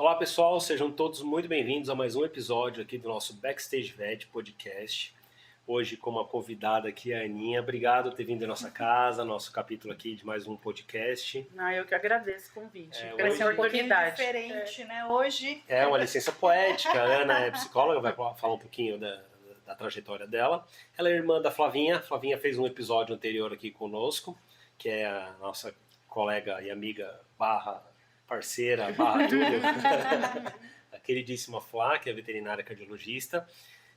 Olá pessoal, sejam todos muito bem-vindos a mais um episódio aqui do nosso Backstage Vet Podcast. Hoje com uma convidada aqui, a Aninha. Obrigado por ter vindo à nossa casa, nosso capítulo aqui de mais um podcast. Eu que agradeço o convite. Hoje Essa oportunidade. Diferente, né? Hoje é uma licença poética. A Ana é psicóloga, vai falar um pouquinho da trajetória dela. Ela é irmã da Flavinha. A Flavinha fez um episódio anterior aqui conosco, que é a nossa colega e amiga barra parceira, barra tudo, a queridíssima Flá, que é veterinária cardiologista.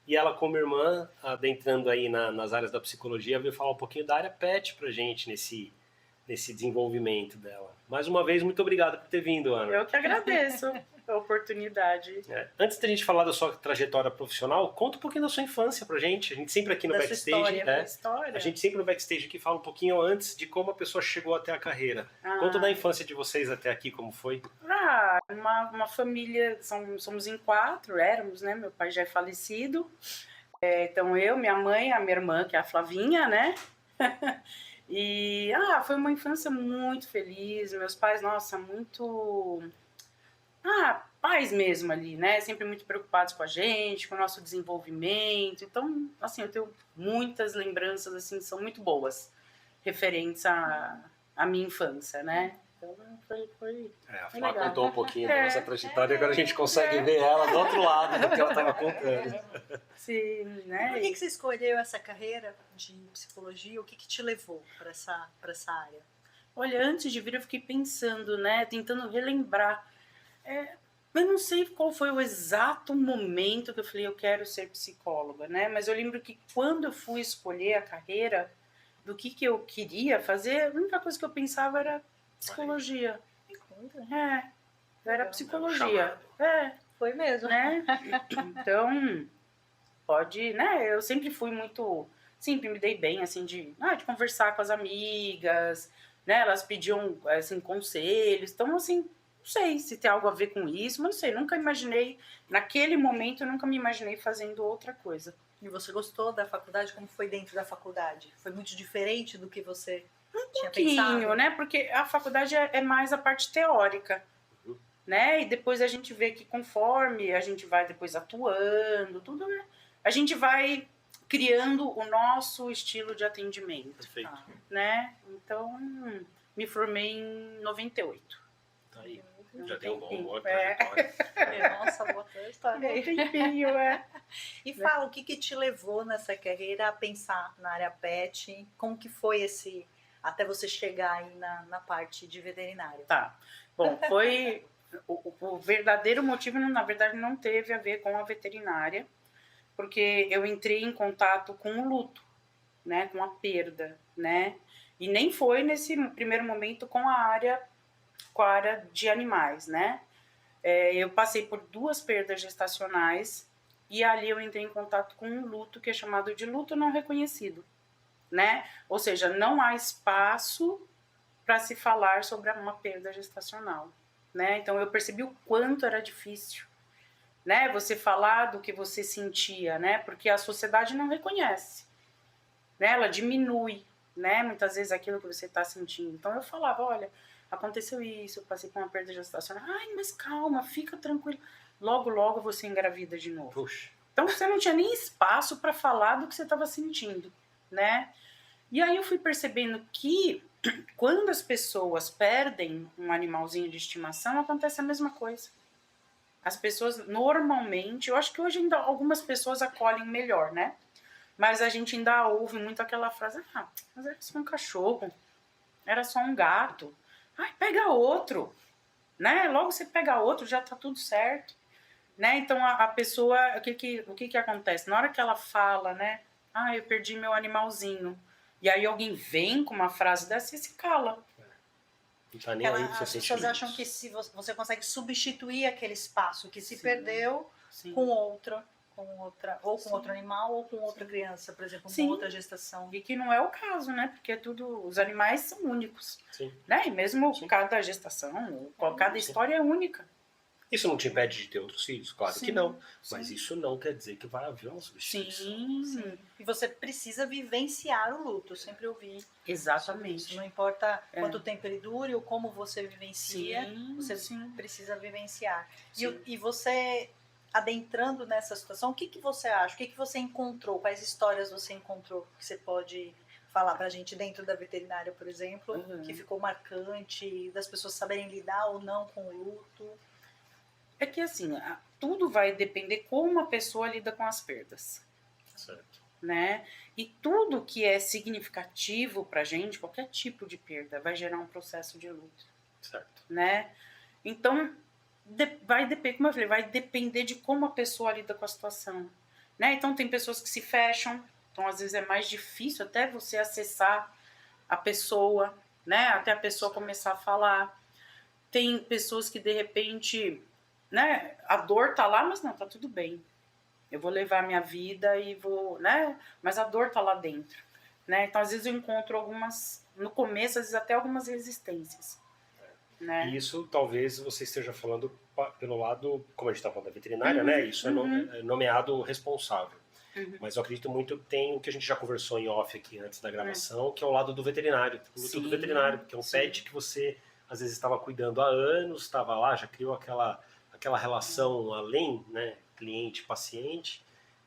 E ela, como irmã, adentrando aí nas áreas da psicologia, veio falar um pouquinho da área pet pra gente nesse desenvolvimento dela. Mais uma vez, muito obrigado por ter vindo, Ana. Eu que agradeço a oportunidade. Antes da gente falar da sua trajetória profissional, conta um pouquinho da sua infância pra gente. A gente sempre aqui no Backstage, história. A gente sempre no Backstage aqui fala um pouquinho antes de como a pessoa chegou até a carreira. Conta da infância de vocês até aqui, como foi? Uma família, somos em 4, éramos, né? Meu pai já é falecido. Então eu, minha mãe, a minha irmã, que é a Flavinha, né? E foi uma infância muito feliz. Meus pais, nossa, muito... pais mesmo ali, né? Sempre muito preocupados com a gente, com o nosso desenvolvimento. Então, assim, eu tenho muitas lembranças, assim, que são muito boas, referentes à minha infância, né? Então, foi a Flá contou um pouquinho da nossa trajetória e agora a gente consegue ver ela do outro lado do que ela estava contando. Sim, né? Por que você escolheu essa carreira de psicologia? O que te levou para essa área? Olha, antes de vir eu fiquei pensando, né? Tentando relembrar. Eu não sei qual foi o exato momento que eu falei, eu quero ser psicóloga, né? Mas eu lembro que quando eu fui escolher a carreira, do que eu queria fazer, a única coisa que eu pensava era psicologia. Era psicologia. Foi mesmo. Né? Então, né? Eu sempre fui muito... Sempre me dei bem, assim, de conversar com as amigas, né? Elas pediam, assim, conselhos. Então, assim, não sei se tem algo a ver com isso, mas não sei. Nunca imaginei, naquele momento, eu nunca me imaginei fazendo outra coisa. E você gostou da faculdade? Como foi dentro da faculdade? Foi muito diferente do que você tinha pensado? Né? Porque a faculdade é mais a parte teórica, né? E depois a gente vê que conforme a gente vai depois atuando, tudo, né? A gente vai criando o nosso estilo de atendimento. Perfeito. Né? Então, me formei em 98. Tá aí. Já tem um bom trajetória. Nossa, boa trajetória. Um tempinho, E fala, o que te levou nessa carreira a pensar na área pet? Como que foi até você chegar aí na parte de veterinário? Tá. Bom, foi... O verdadeiro motivo, na verdade, não teve a ver com a veterinária, porque eu entrei em contato com o luto, né, com a perda, né, e nem foi nesse primeiro momento com a área de animais, né. Eu passei por 2 perdas gestacionais e ali eu entrei em contato com um luto que é chamado de luto não reconhecido, né, ou seja, não há espaço para se falar sobre uma perda gestacional. Né? Então eu percebi o quanto era difícil, né? Você falar do que você sentia, né? Porque a sociedade não reconhece, né? Ela diminui, né? Muitas vezes aquilo que você está sentindo. Então eu falava, olha, aconteceu isso, eu passei por uma perda gestacional. Mas calma, fica tranquilo. Logo você engravida de novo. Puxa. Então você não tinha nem espaço para falar do que você estava sentindo, né? E aí eu fui percebendo que quando as pessoas perdem um animalzinho de estimação, acontece a mesma coisa. As pessoas normalmente, eu acho que hoje ainda algumas pessoas acolhem melhor, né? Mas a gente ainda ouve muito aquela frase, mas era só um cachorro, era só um gato. Pega outro, né? Logo você pega outro, já tá tudo certo. Né? Então a pessoa, o que acontece? Na hora que ela fala, né? Eu perdi meu animalzinho. E aí alguém vem com uma frase dessa e se cala. Tá nem aí, as pessoas acham que se você consegue substituir aquele espaço que se perdeu com outra, ou com outro animal, ou com outra criança, por exemplo, com outra gestação. E que não é o caso, né? Porque os animais são únicos. Sim. Né? E mesmo cada gestação, cada história é única. Isso não te impede de ter outros filhos? Claro Sim, que não. sim. Mas isso não quer dizer que vai haver uma substituição. Sim. E você precisa vivenciar o luto, eu sempre ouvi. Exatamente. Não importa quanto tempo ele dure ou como você vivencia, você sim. precisa vivenciar. Sim. E você, adentrando nessa situação, o que você acha? O que você encontrou? Quais histórias você encontrou que você pode falar pra gente dentro da veterinária, por exemplo, que ficou marcante, das pessoas saberem lidar ou não com o luto? É que assim, tudo vai depender como a pessoa lida com as perdas. Certo. Né? E tudo que é significativo pra gente, qualquer tipo de perda, vai gerar um processo de luto. Certo. Né? Então, vai depender, como eu falei, vai depender de como a pessoa lida com a situação. Né? Então, tem pessoas que se fecham, então às vezes é mais difícil até você acessar a pessoa, né? Até a pessoa começar a falar. Tem pessoas que de repente, né? A dor tá lá, mas não, tá tudo bem. Eu vou levar a minha vida e vou, né? Mas a dor tá lá dentro, né? Então às vezes eu encontro algumas, no começo às vezes até algumas resistências, né? E isso talvez você esteja falando pelo lado, como a gente está falando da veterinária, né? Isso é nomeado responsável. Mas eu acredito muito que tem o que a gente já conversou em off aqui antes da gravação, que é o lado do veterinário, o luto do veterinário, porque é um pet que você às vezes estava cuidando há anos, estava lá, já criou aquela relação além, né? Cliente-paciente.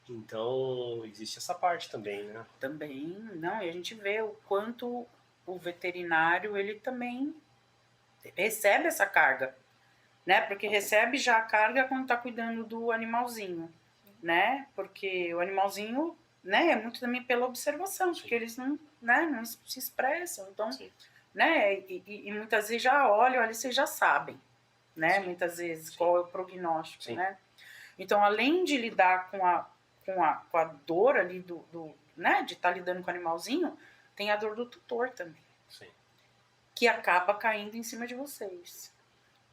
Então, existe essa parte também, né? Também, não, e a gente vê o quanto o veterinário, ele também recebe essa carga, né? Porque recebe já a carga quando tá cuidando do animalzinho, né? Porque o animalzinho, né, é muito também pela observação, porque eles não, né, não se expressam, então, né, e muitas vezes já olham, vocês já sabem, né, muitas vezes qual é o prognóstico, né? Então, além de lidar com a dor ali né, de estar lidando com o animalzinho, tem a dor do tutor também. Sim. Que acaba caindo em cima de vocês.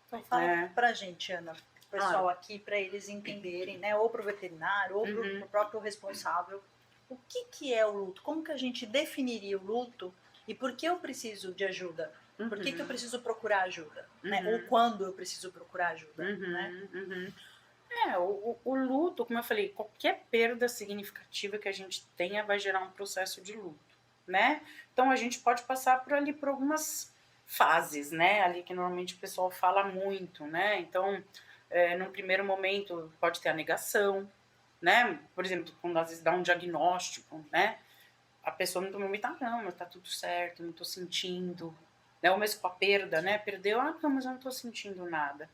Então fala pra gente, Ana, o pessoal aqui, para eles entenderem, né, ou pro veterinário, ou pro próprio responsável, o que é o luto? Como que a gente definiria o luto e por que eu preciso de ajuda? Por que eu preciso procurar ajuda? Né? Ou quando eu preciso procurar ajuda? Né? O luto, como eu falei, qualquer perda significativa que a gente tenha vai gerar um processo de luto, né? Então a gente pode passar por algumas fases, né? Ali que normalmente o pessoal fala muito, né? Então, num primeiro momento pode ter a negação, né? Por exemplo, quando às vezes dá um diagnóstico, né? A pessoa no primeiro momento, não, mas tá tudo certo, não tô sentindo, né? Ou mesmo com a perda, né? Perdeu, não, mas eu não tô sentindo nada,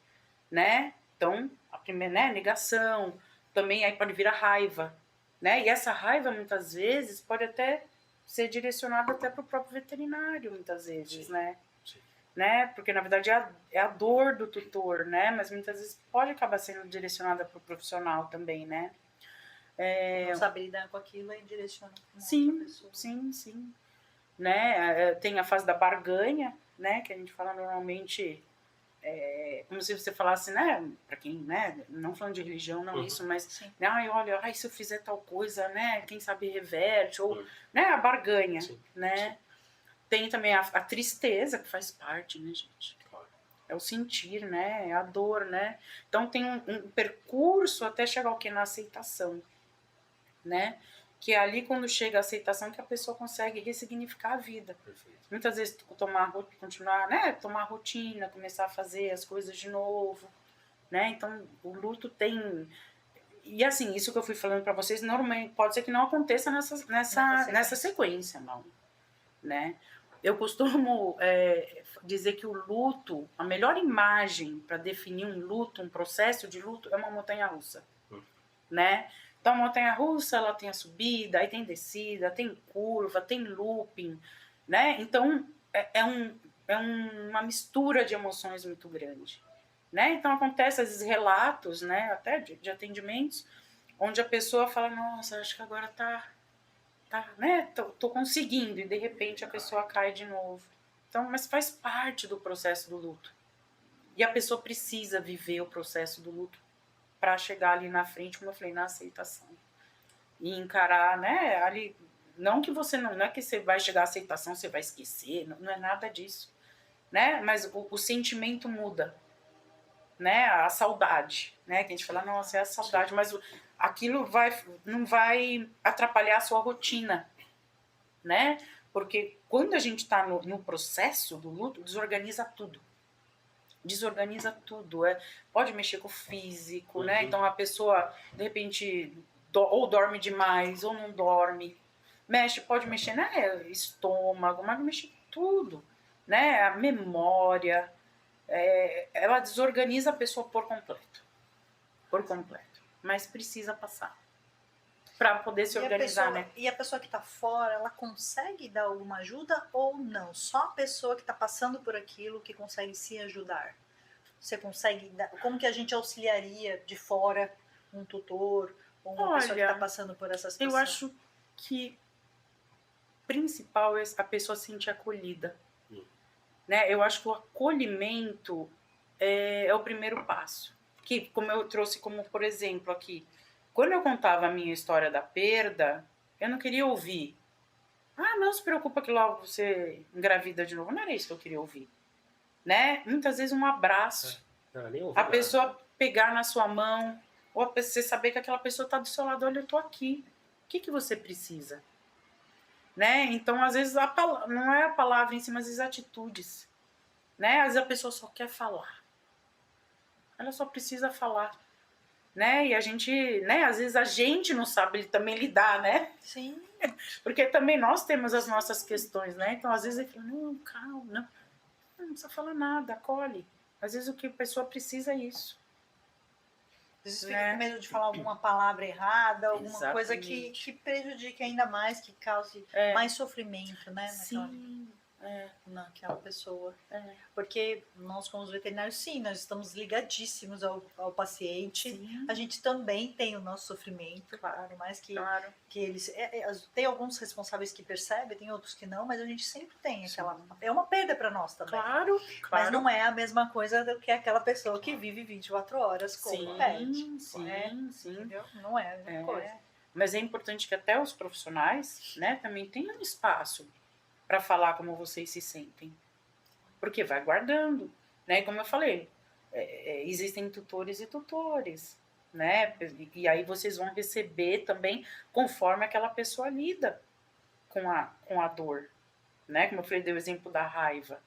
né? Então, a primeira, né, negação, também aí pode vir a raiva, né? E essa raiva, muitas vezes, pode até ser direcionada até para o próprio veterinário, muitas vezes, né? Né? Porque, na verdade, é a dor do tutor, né? Mas muitas vezes pode acabar sendo direcionada para o profissional também, né? Não saber lidar com aquilo e direciona para outra pessoa. Sim. Né? Tem a fase da barganha, né? Que a gente fala normalmente... como se você falasse, né, para quem, né, não falando de religião, não isso, mas, olha, se eu fizer tal coisa, né, quem sabe reverte, ou, né, a barganha, né. Tem também a tristeza, que faz parte, né, gente. É o sentir, né, é a dor, né. Então tem um percurso até chegar ao que? Na aceitação, né. Que é ali, quando chega a aceitação, que a pessoa consegue ressignificar a vida. Perfeito. Muitas vezes continuar, né, tomar rotina, começar a fazer as coisas de novo, né? Então, o luto tem... E assim, isso que eu fui falando para vocês, normalmente pode ser que não aconteça nessa sequência, não, né? Eu costumo dizer que o luto, a melhor imagem para definir um luto, um processo de luto, é uma montanha-russa, né? Então, a montanha-russa, ela tem a subida, aí tem descida, tem curva, tem looping, né? Então, é uma mistura de emoções muito grande, né? Então, acontece esses relatos, né, até de atendimentos, onde a pessoa fala, nossa, acho que agora né, tô conseguindo, e de repente a pessoa cai de novo. Então, mas faz parte do processo do luto. E a pessoa precisa viver o processo do luto para chegar ali na frente, como eu falei, na aceitação. E encarar, né, ali, não que você não é que você vai chegar à aceitação, você vai esquecer, não é nada disso, né? Mas o sentimento muda, né? A saudade, né? Que a gente fala, nossa, é a saudade, mas aquilo não vai atrapalhar a sua rotina, né? Porque quando a gente está no processo do luto, desorganiza tudo. Desorganiza tudo. Pode mexer com o físico, né? Então a pessoa, de repente, ou dorme demais, ou não dorme. Pode mexer, né? Estômago, mas mexe tudo, né? A memória. Ela desorganiza a pessoa por completo. Por completo. Mas precisa passar. Para poder se organizar, né? E a pessoa que está fora, ela consegue dar alguma ajuda ou não? Só a pessoa que está passando por aquilo que consegue se ajudar. Você consegue dar... Como que a gente auxiliaria de fora um tutor ou uma pessoa que está passando por essa situação? Eu acho que principal é a pessoa se sentir acolhida. Né? Eu acho que o acolhimento é o primeiro passo. Que, como eu trouxe como, por exemplo, aqui, quando eu contava a minha história da perda, eu não queria ouvir. Ah, não se preocupa que logo você engravida de novo. Não era isso que eu queria ouvir. Né? Muitas vezes um abraço. A pessoa pegar na sua mão, ou você saber que aquela pessoa está do seu lado, olha, eu estou aqui. O que você precisa? Né? Então, às vezes, não é a palavra em si, mas as atitudes. Né? Às vezes a pessoa só quer falar. Ela só precisa falar. Né? E a gente, né? Às vezes a gente não sabe também lidar, né? Sim. Porque também nós temos as nossas questões, né? Então, às vezes, ele fala, não, calma, não precisa falar nada, acolhe. Às vezes o que a pessoa precisa é isso. Às vezes fica com medo de falar alguma palavra errada, alguma coisa que prejudique ainda mais, que cause mais sofrimento, né? Naquela pessoa. Porque nós, como veterinários, sim, nós estamos ligadíssimos ao paciente. Sim. A gente também tem o nosso sofrimento, claro, mais que eles... tem alguns responsáveis que percebem, tem outros que não, mas a gente sempre tem aquela... É uma perda para nós também. Claro. Mas não é a mesma coisa do que aquela pessoa que vive 24 horas com o pet. Sim. Entendeu? Não é a mesma coisa. Mas é importante que até os profissionais, né, também tenham espaço para falar como vocês se sentem. Porque vai guardando, né? Como eu falei, existem tutores e tutores, né? E aí vocês vão receber também conforme aquela pessoa lida com a dor, né? Como eu falei, dei o exemplo da raiva,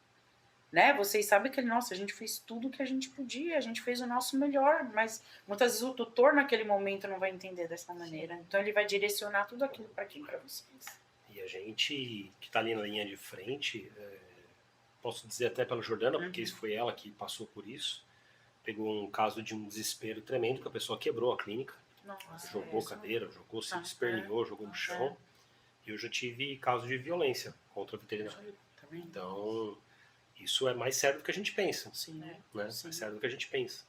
né? Vocês sabem que, nossa, a gente fez tudo o que a gente podia, a gente fez o nosso melhor, mas muitas vezes o tutor naquele momento não vai entender dessa maneira. Então ele vai direcionar tudo aquilo para quem? Para vocês. E a gente que está ali na linha de frente, posso dizer até pela Jordana, porque isso foi ela que passou por isso, pegou um caso de um desespero tremendo, que a pessoa quebrou a clínica, jogou cadeira, se esperneou, jogou no chão, e eu já tive casos de violência contra o veterinário. Então, isso é mais sério do que a gente pensa. Sim, né? Mais sério do que a gente pensa.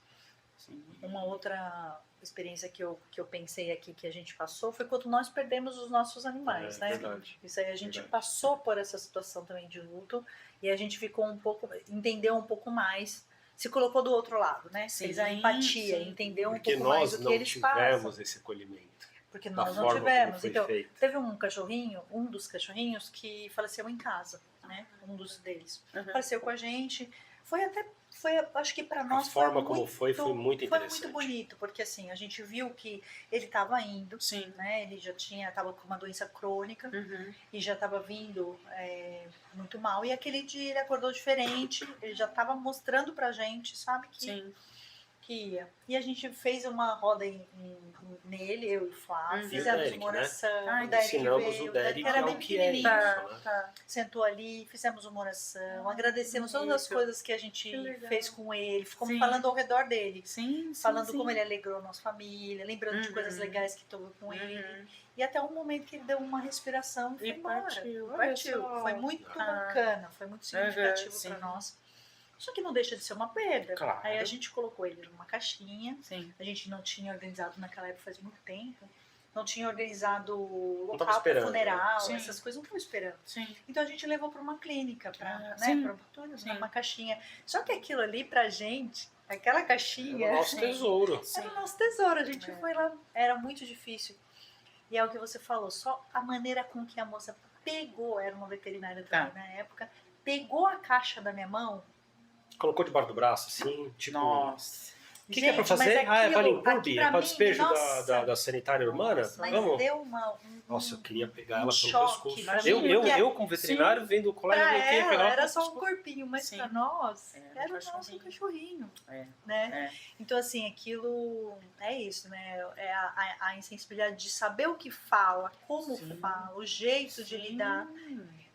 Sim. Uma outra experiência que eu pensei aqui que a gente passou foi quando nós perdemos os nossos animais, né? Verdade. Isso aí a gente passou por essa situação também de luto e a gente ficou entendeu um pouco mais, se colocou do outro lado, né? Fez a empatia, entendeu um pouco mais do que eles passam. Porque nós não tivemos esse acolhimento. Porque nós não tivemos. Então, teve um dos cachorrinhos que faleceu em casa, né? Um dos deles. Faleceu com a gente. Acho que para nós a forma como foi muito interessante. Foi muito bonito, porque assim, a gente viu que ele estava indo, né? Ele já estava com uma doença crônica e já estava vindo muito mal. E aquele dia ele acordou diferente, ele já estava mostrando pra gente, sabe, que ia. E a gente fez uma roda nele, eu e o Flávio, fizemos uma oração. Né? Ensinamos o Derek era bem pequenininho. Sentou ali, fizemos uma oração, agradecemos todas as coisas que a gente fez com ele, ficamos falando ao redor dele, falando como ele alegrou a nossa família, lembrando de coisas legais que teve com ele. E até o momento que ele deu uma respiração e foi embora. Partiu. Foi muito bacana, foi muito significativo para nós. Só que não deixa de ser uma perda. Claro. Aí a gente colocou ele numa caixinha. A gente não tinha organizado naquela época, faz muito tempo. Não tinha organizado local para funeral, essas coisas, não estava esperando. Então a gente levou para uma clínica, uma caixinha. Só que aquilo ali pra gente, aquela caixinha... Era o nosso tesouro. Era o nosso tesouro. A gente foi lá, era muito difícil. E é o que você falou, só a maneira com que a moça pegou, era uma veterinária também na época, pegou a caixa da minha mão. Colocou debaixo do braço, assim, tipo... Nossa. O que é pra fazer? É pra limpar, Bia? É pra despejo da sanitária urbana? Mas Vamos? deu Nossa, eu queria pegar ela pelo choque. pescoço. Imagina. Eu como veterinário, vendo o colega, Pra eu queria pegar ela ela era pelo só um pescoço. corpinho, mas Sim. pra nós era o nosso cachorrinho. cachorrinho. É. Né? Então, assim, aquilo é isso, né? É a insensibilidade de saber o que fala, como fala, o jeito de lidar.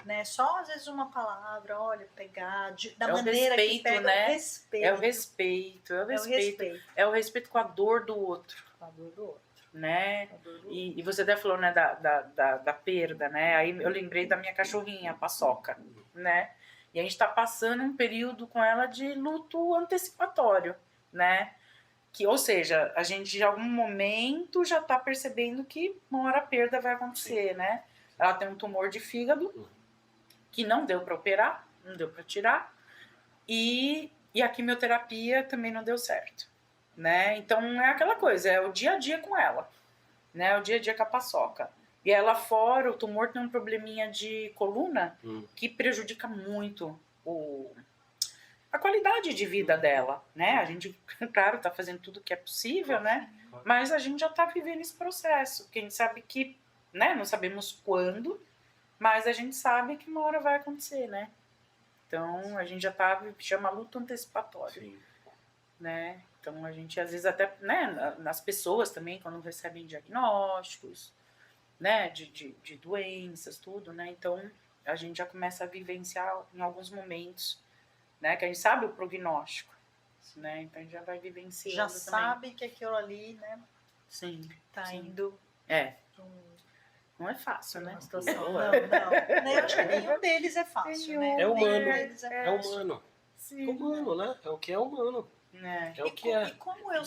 Né? Só às vezes uma palavra, olha, pegar, da maneira respeito, que pega, né? o respeito. É o respeito, é o respeito com a dor do outro. Com a dor do outro. Né? Com a dor do outro. E você até falou, né, da perda, né? Aí eu lembrei da minha cachorrinha, a Paçoca, né? E a gente tá passando um período com ela de luto antecipatório, né? Que, ou seja, a gente de algum momento já tá percebendo que uma hora a perda vai acontecer, né? Ela tem um tumor de fígado que não deu para operar, não deu para tirar, e a quimioterapia também não deu certo, né? Então é aquela coisa, é o dia a dia com ela, né? O dia a dia com a Paçoca. E ela fora, o tumor tem um probleminha de coluna que prejudica muito a qualidade de vida dela, né? A gente, claro, tá fazendo tudo que é possível, né? Mas a gente já tá vivendo esse processo. Quem sabe que, né? Não sabemos quando, mas a gente sabe que uma hora vai acontecer, né? Então, a gente já chama luto antecipatório. Sim. Né? Então, a gente, às vezes, até, né, nas pessoas também, quando recebem diagnósticos, né, de doenças, tudo, né? Então, a gente já começa a vivenciar em alguns momentos, né, que a gente sabe o prognóstico, né? Então, a gente já vai vivenciando já também. sabe que aquilo ali, né, Sim. tá indo... Não é fácil, né? Não. Eu acho que nenhum deles é fácil, né? É humano. É humano. Sim. É humano, né? É o que é humano. É o que é. E como eu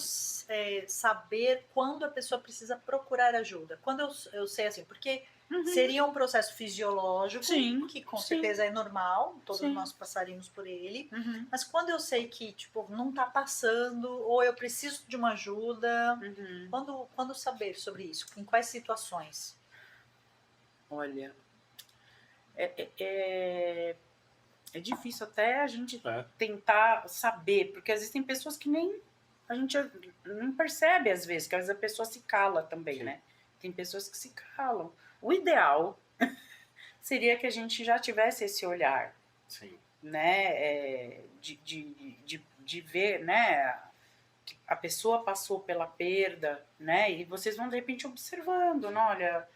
saber quando a pessoa precisa procurar ajuda? Quando eu sei assim, porque seria um processo fisiológico, que com certeza é normal, todos nós passaríamos por ele, mas quando eu sei que, tipo, não tá passando, ou eu preciso de uma ajuda, quando saber sobre isso? Em quais situações? Olha, é difícil até a gente tentar saber, porque às vezes tem pessoas que nem a gente não percebe às vezes, que às vezes a pessoa se cala também, né? Tem pessoas que se calam. O ideal seria que a gente já tivesse esse olhar, né? De ver, né? Que a pessoa passou pela perda, né? E vocês vão de repente observando, né? Olha,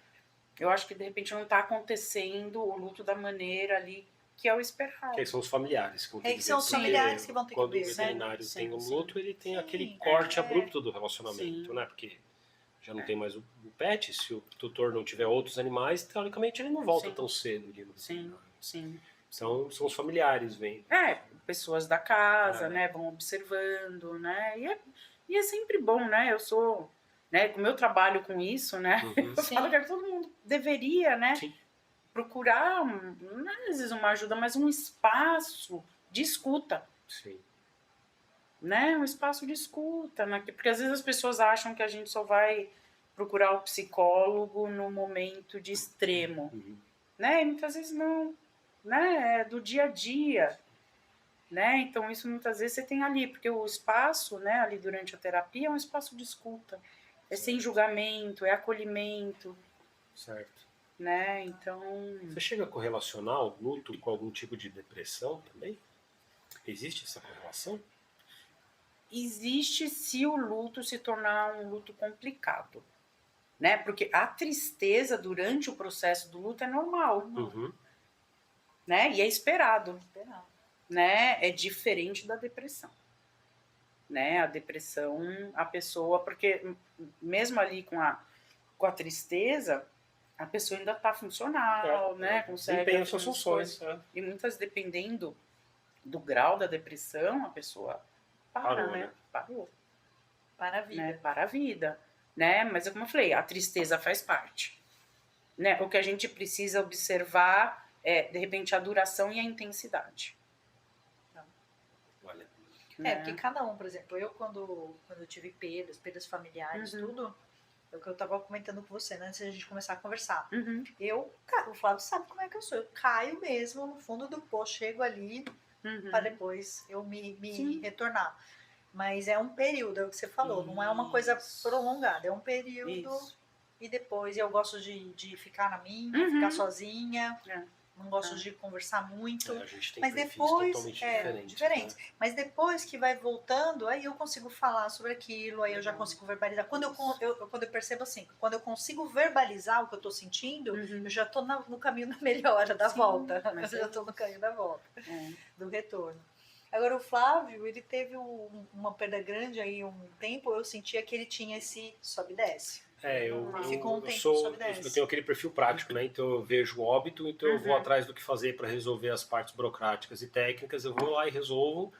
eu acho que de repente não está acontecendo o luto da maneira ali que é o esperado. Que são os familiares que vão ter que ver. São os familiares que vão ter que ver. Quando o veterinário tem o luto, ele tem aquele corte abrupto do relacionamento, né? Porque já não tem mais o pet, se o tutor não tiver outros animais, teoricamente ele não volta tão cedo. Sim. Então são os familiares, vêm. Pessoas da casa, né? Vão observando, né? E é sempre bom, né? Eu sou... Né, como eu trabalho com isso, né? Eu falo que todo mundo deveria, né? Procurar, não é às vezes uma ajuda, mas um espaço de escuta. Né? Um espaço de escuta, né? Porque às vezes as pessoas acham que a gente só vai procurar o psicólogo no momento de extremo, né? E muitas vezes não, né? É do dia a dia, né? Então isso muitas vezes você tem ali, porque o espaço, né? Ali durante a terapia é um espaço de escuta. É sem julgamento, é acolhimento. Certo. Né? Então... Você chega a correlacionar o luto com algum tipo de depressão também? Existe essa correlação? Existe se o luto se tornar um luto complicado. Né? Porque a tristeza durante o processo do luto é normal. Né? E é esperado. Né? É diferente da depressão. Né? A depressão, a pessoa... Porque mesmo ali com a tristeza, a pessoa ainda está funcional, né? Consegue desempenha suas funções. E muitas, dependendo do grau da depressão, a pessoa parou, né? Parou. Para a vida. Né? Para a vida. Né? Mas, como eu falei, a tristeza faz parte. Né? O que a gente precisa observar é, de repente, a duração e a intensidade. Porque cada um, por exemplo, eu quando eu tive perdas familiares, tudo, é o que eu tava comentando com você, né, antes da gente começar a conversar. O Flávio sabe como é que eu sou. Eu caio mesmo no fundo do poço, chego ali, para depois eu me retornar. Mas é um período, é o que você falou, não é uma coisa prolongada, é um período e depois eu gosto de ficar na minha, ficar sozinha. Não gosto de conversar muito, a gente tem mas depois totalmente diferentes. Né? Mas depois que vai voltando, aí eu consigo falar sobre aquilo, aí eu já consigo verbalizar. Quando eu percebo assim, quando eu consigo verbalizar o que eu estou sentindo, eu já estou no caminho da melhora, da volta. Eu já estou no caminho da volta, do retorno. Agora o Flávio, ele teve uma perda grande aí um tempo, eu sentia que ele tinha esse sobe e desce. Eu eu tenho aquele perfil prático, né? Então eu vejo o óbito, então eu vou atrás do que fazer para resolver as partes burocráticas e técnicas, eu vou lá e resolvo.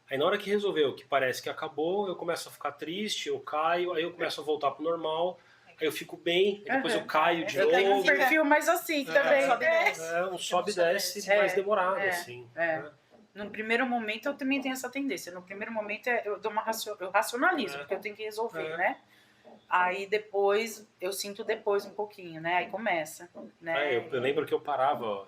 Aí na hora que resolveu, que parece que acabou, eu começo a ficar triste, eu caio, aí eu começo a voltar pro normal, aí eu fico bem, depois eu caio de novo. Eu tenho um perfil mais assim também. Um sobe e desce mais demorado, assim. No primeiro momento eu também tenho essa tendência. No primeiro momento eu racionalizo, porque eu tenho que resolver, né? Aí depois, eu sinto depois um pouquinho, né? Aí começa. Né? Eu lembro que eu parava,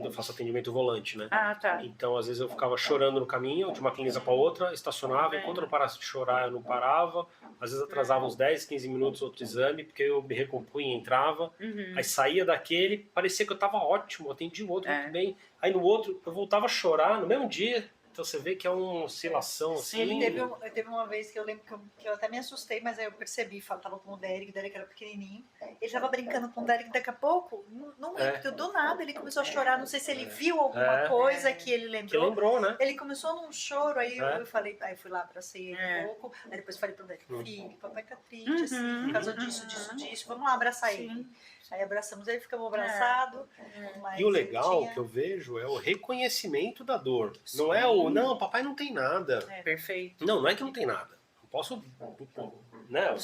eu faço atendimento volante, né? Tá. Então, às vezes eu ficava chorando no caminho, de uma clínica para outra, estacionava, enquanto eu não parasse de chorar, eu não parava. Às vezes atrasava uns 10, 15 minutos outro exame, porque eu me recompunha e entrava. Aí saía daquele, parecia que eu estava ótimo, atendi o outro muito bem. Aí no outro, eu voltava a chorar no mesmo dia. Então você vê que é uma oscilação assim. Teve uma vez que eu lembro que eu até me assustei, mas aí eu percebi, tava com o Derek era pequenininho. Ele tava brincando com o Derek, daqui a pouco, do nada, ele começou a chorar. Não sei se ele viu alguma coisa que ele lembrou. Que lembrou, né? Ele começou num choro, aí eu falei, aí fui lá, abracei ele um pouco, aí depois falei pro Derek, filho, papai tá triste, assim, por causa disso, vamos lá abraçar ele. Aí abraçamos ele, ficamos abraçados. E o legal que eu vejo é o reconhecimento da dor. Não é não, papai não tem nada. Perfeito. Não é que não tem nada. Não posso, né?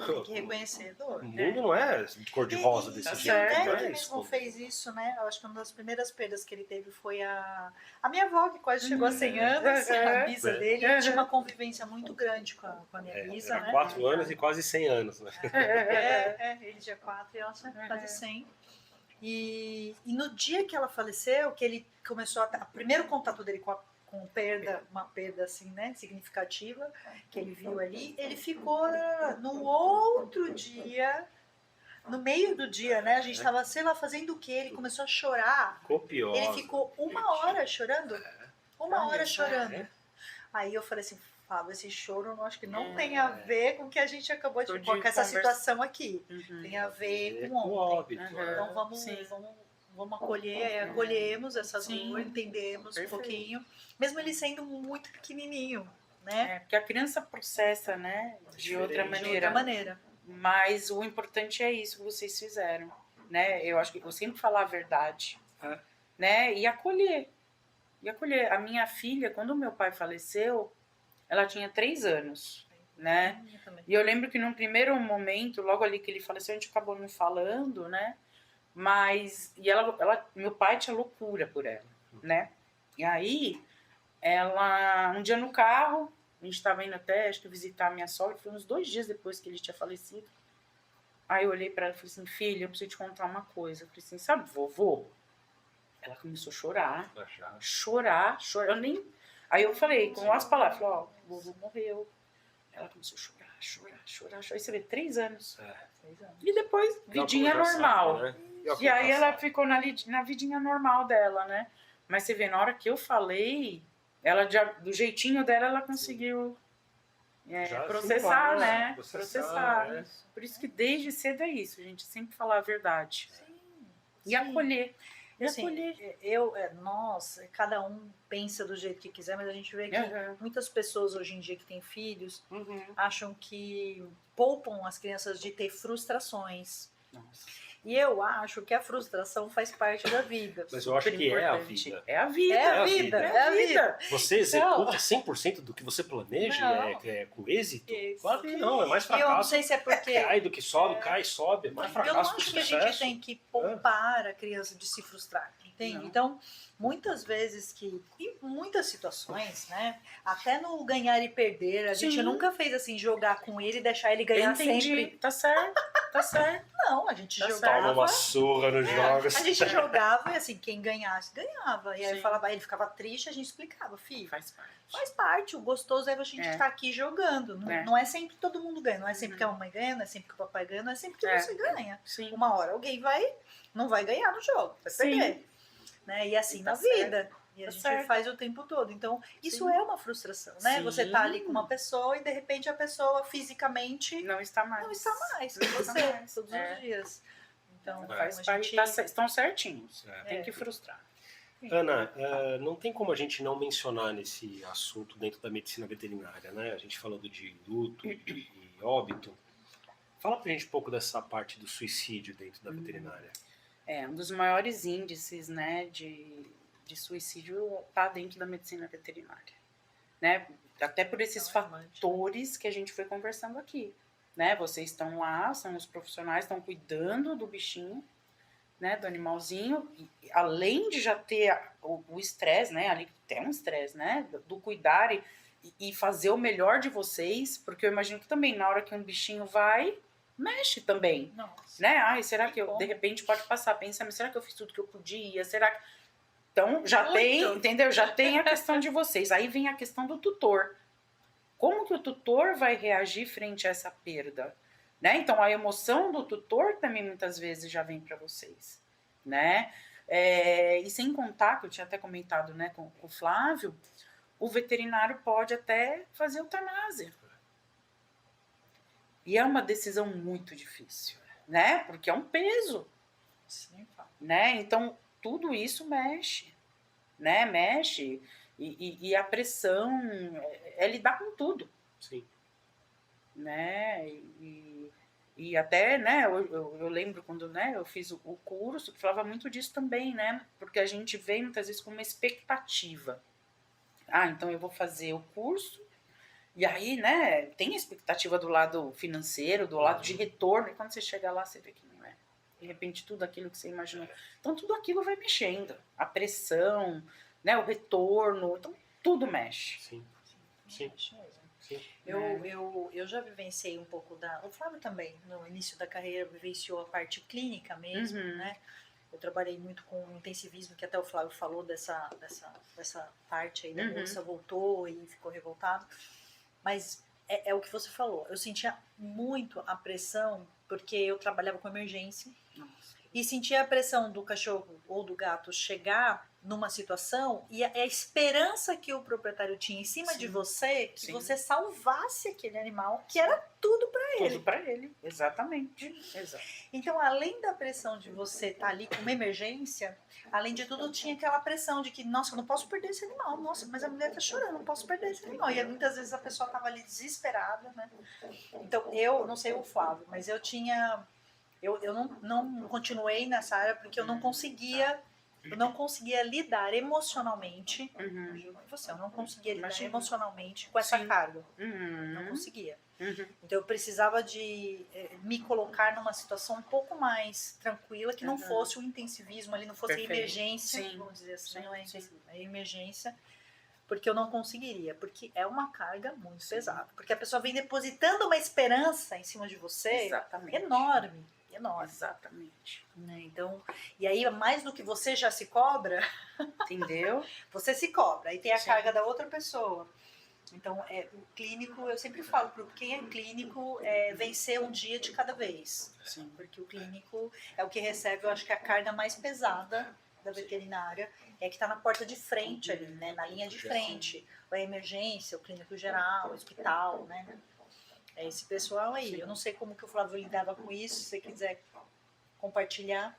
Tem que reconhecer a dor. O mundo não é de cor de rosa desse jeito. O Derek mesmo fez isso, né? Eu acho que uma das primeiras perdas que ele teve foi a minha avó, que quase chegou a 100 anos, a bisa dele. Ele tinha uma convivência muito grande com a minha bisa, né? 4 anos e quase 100 anos, né? Ele tinha 4 e ela tinha quase 100. E no dia que ela faleceu, que ele começou o primeiro contato dele com uma perda assim, né, significativa, que ele viu ali, ele ficou no outro dia, no meio do dia, né, a gente estava, sei lá, fazendo o quê, ele começou a chorar. Copiosa. Ele ficou uma hora chorando. Uma hora chorando. Aí eu falei assim, Fábio, esse choro eu acho que não tem a ver com o que a gente acabou de com essa situação aqui. Tem a ver com ontem. Então vamos acolher, acolhemos essa dor, entendemos um pouquinho, mesmo ele sendo muito pequenininho, né? Porque a criança processa, né, de outra maneira. Mas o importante é isso que vocês fizeram, né? Eu acho que eu sempre falar a verdade, né? E acolher. A minha filha, quando meu pai faleceu, ela tinha 3 anos, né? E eu lembro que num primeiro momento, logo ali que ele faleceu, a gente acabou não falando, né? Mas, meu pai tinha loucura por ela, né? E aí, um dia no carro, a gente estava indo até, acho que visitar a minha sogra, foi uns 2 dias depois que ele tinha falecido. Aí eu olhei para ela e falei assim, filha, eu preciso te contar uma coisa. Eu falei assim, sabe, vovô? Ela começou a chorar. Aí eu falei, com as palavras, o vovô morreu. Ela começou a chorar. Aí você vê, 3 anos. 3 anos. E depois, vidinha normal. Sabe, né? E aí ela ficou na vidinha normal dela, né? Mas você vê, na hora que eu falei, ela do jeitinho dela, ela conseguiu processar, né? Processar. Por isso que desde cedo é isso, a gente sempre falar a verdade. E acolher. Assim, nós, cada um pensa do jeito que quiser, mas a gente vê que muitas pessoas hoje em dia que têm filhos acham que poupam as crianças de ter frustrações. Nossa. E eu acho que a frustração faz parte da vida. Mas eu acho que é a vida. É a vida. Você executa 100% do que você planeja com êxito? Claro que não, é mais fracasso. Eu não sei se é porque... Cai do que sobe, cai e sobe. É mais fracasso. Eu não acho que a gente tem que poupar a criança de se frustrar, entende? Não. Então, muitas vezes em muitas situações, né? Até no ganhar e perder, a gente nunca fez assim, jogar com ele e deixar ele ganhar sempre. Tá certo. Não, a gente Tá jogava. Toma uma surra nos jogos. A gente jogava e assim, quem ganhasse, ganhava. E aí Sim. falava, ele ficava triste, a gente explicava, filho. Faz parte. Faz parte, o gostoso é a gente estar aqui jogando. Não é sempre todo mundo ganha, não é sempre que a mamãe ganha, não é sempre que o papai ganha, não é sempre que você ganha. Sim. Uma hora alguém não vai ganhar no jogo, vai perder. Né? E assim Tá na vida. certo. E a Tá gente certo. faz o tempo todo. Então, isso Sim. é uma frustração, né? Sim. Você tá ali com uma pessoa e de repente a pessoa fisicamente Não está mais. não está mais com Não está você mais. todos os dias. Então, Faz a parte, gente... estão certinhos. É. Tem que frustrar. Ana, não tem como a gente não mencionar nesse assunto dentro da medicina veterinária, né? A gente falando de luto e óbito. Fala pra gente um pouco dessa parte do suicídio dentro da veterinária. Um dos maiores índices, né, de suicídio está dentro da medicina veterinária, né? Até por esses fatores que a gente foi conversando aqui, né? Vocês estão lá, são os profissionais, estão cuidando do bichinho, né, do animalzinho, e além de já ter o estresse, né, ali tem um estresse, né, do cuidar e fazer o melhor de vocês, porque eu imagino que também na hora que um bichinho vai, mexe também. Nossa. Né? Ai, será que eu, de repente, pode passar pensando, será que eu fiz tudo que eu podia? Será que... Então, já tem, entendeu? Já tem a questão de vocês. Aí vem a questão do tutor. Como que o tutor vai reagir frente a essa perda? Né? Então, a emoção do tutor também, muitas vezes, já vem para vocês. Né? E sem contar, que eu tinha até comentado, né, com o Flávio, o veterinário pode até fazer eutanásia. E é uma decisão muito difícil, né? Porque é um peso. Sim, né? Então, tudo isso mexe, né? Mexe. E a pressão é lidar com tudo. Sim. Né? E até, né, eu lembro quando, né, eu fiz o curso, que falava muito disso também, né? Porque a gente vem muitas vezes com uma expectativa. Então eu vou fazer o curso, e aí, né, tem a expectativa do lado financeiro, do lado de retorno, e quando você chega lá, você vê que não é. De repente, tudo aquilo que você imaginou. Então, tudo aquilo vai mexendo. A pressão, né, o retorno, então, tudo mexe. Sim. Sim. Sim. Eu já vivenciei um pouco o Flávio também, no início da carreira, vivenciou a parte clínica mesmo, né? Eu trabalhei muito com intensivismo, que até o Flávio falou dessa parte aí da moça, voltou e ficou revoltado. Mas é o que você falou. Eu sentia muito a pressão, porque eu trabalhava com emergência. Nossa. E sentia a pressão do cachorro ou do gato chegar numa situação e a esperança que o proprietário tinha em cima de você, que você salvasse aquele animal, que era tudo para ele. Tudo para ele, exatamente. Exato. Então, além da pressão de você estar ali com uma emergência, além de tudo, tinha aquela pressão de que, nossa, eu não posso perder esse animal, nossa, mas a mulher tá chorando, não posso perder esse animal. E muitas vezes a pessoa tava ali desesperada, né? Então, eu não sei o Flávio, mas eu tinha... Eu não continuei nessa área porque eu não conseguia lidar emocionalmente. Eu não conseguia lidar emocionalmente com essa carga. Não conseguia. Então eu precisava de me colocar numa situação um pouco mais tranquila, que não fosse o intensivismo ali, não fosse a emergência, vamos dizer assim, não é intensivismo, é emergência, porque eu não conseguiria, porque é uma carga muito pesada. Porque a pessoa vem depositando uma esperança em cima de você enorme. Exatamente. Né? Então, e aí, mais do que você já se cobra, entendeu? Você se cobra, aí tem a carga da outra pessoa. Então, o clínico, eu sempre falo para quem é clínico, vencer um dia de cada vez. Sim. Porque o clínico é o que recebe, eu acho que a carga mais pesada da veterinária, é que está na porta de frente ali, né? Na linha de frente. A emergência, o clínico geral, o hospital, né? É esse pessoal aí. Sim. Eu não sei como que o Flávio lidava com isso, se você quiser compartilhar.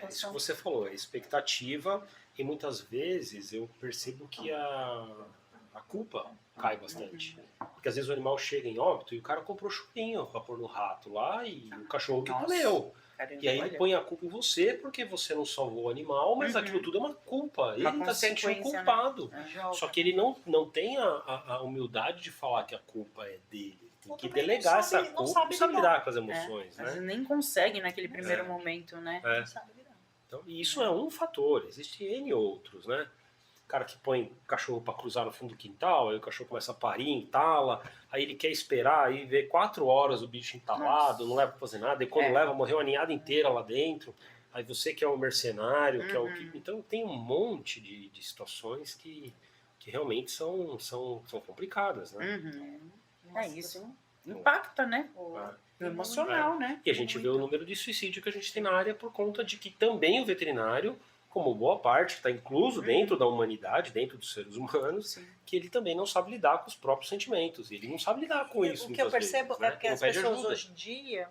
Isso que você falou, é expectativa, e muitas vezes eu percebo que a culpa cai bastante. Porque às vezes o animal chega em óbito e o cara comprou chupinho pra pôr no rato lá e o cachorro que comeu. E aí ele põe a culpa em você porque você não salvou o animal, mas aquilo tudo é uma culpa. Ele está se sentindo culpado. Né? Só que ele não tem a humildade de falar que a culpa é dele. Tem que delegar essa culpa, não sabe lidar com as emoções. Né? Nem consegue naquele primeiro momento, né? Então, e isso é um fator, existem N outros, né? cara que põe o cachorro para cruzar no fundo do quintal, aí o cachorro começa a parir, entala, aí ele quer esperar, aí vê 4 horas o bicho entalado, não leva pra fazer nada, e quando leva, morreu a ninhada inteira lá dentro, aí você que é o mercenário, que é o que... Então tem um monte de situações que realmente são complicadas, né? É isso. Impacta, né? O emocional, né? E a gente vê o número de suicídio que a gente tem na área por conta de que também o veterinário, como boa parte, está incluso dentro da humanidade, dentro dos seres humanos, que ele também não sabe lidar com os próprios sentimentos. Ele não sabe lidar com isso. O que eu percebo vezes, né? é porque as pessoas hoje em dia,